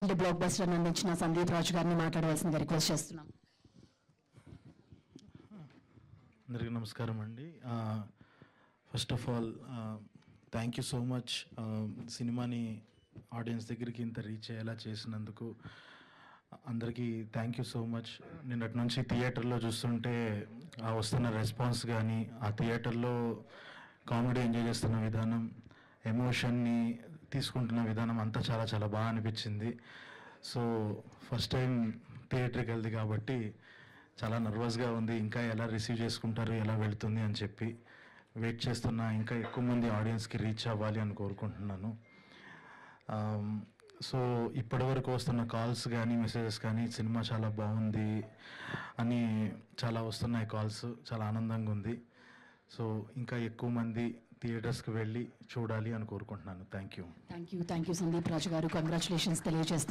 Block buster అందించిన సందీప్ రాజు గారిని మాట్లాడవలసిందిగా రిక్వెస్ట్ చేస్తున్నాం. అందరికీ నమస్కారం అండి. First of all thank you so much సినిమాని ఆడియన్స్ దగ్గరికి ఇంత రీచ్ అయ్యేలా చేసినందుకు అందరికీ థ్యాంక్ యూ సో మచ్. నిన్నటి నుంచి థియేటర్లో చూస్తుంటే వస్తున్న రెస్పాన్స్ కానీ, ఆ థియేటర్లో కామెడీ ఎంజాయ్ చేస్తున్న విధానం, ఎమోషన్ని తీసుకుంటున్న విధానం అంతా చాలా చాలా బాగా అనిపించింది. సో ఫస్ట్ టైం థియేటర్కి వెళ్ది కాబట్టి చాలా నర్వస్గా ఉంది. ఇంకా ఎలా రిసీవ్ చేసుకుంటారు, ఎలా వెళ్తుంది అని చెప్పి వెయిట్ చేస్తున్నా. ఇంకా ఎక్కువ మంది ఆడియన్స్కి రీచ్ అవ్వాలి అని కోరుకుంటున్నాను. సో ఇప్పటివరకు వస్తున్న కాల్స్ కానీ, మెసేజెస్ కానీ సినిమా చాలా బాగుంది అని చాలా వస్తున్నాయి కాల్స్. చాలా ఆనందంగా ఉంది. సో ఇంకా ఎక్కువ మంది థియేటర్స్కి వెళ్ళి చూడాలి అని కోరుకుంటున్నాను. థ్యాంక్ యూ సందీప్ రాజు గారు. కంగ్రాచులేషన్స్ తెలియజేస్తున్నాను.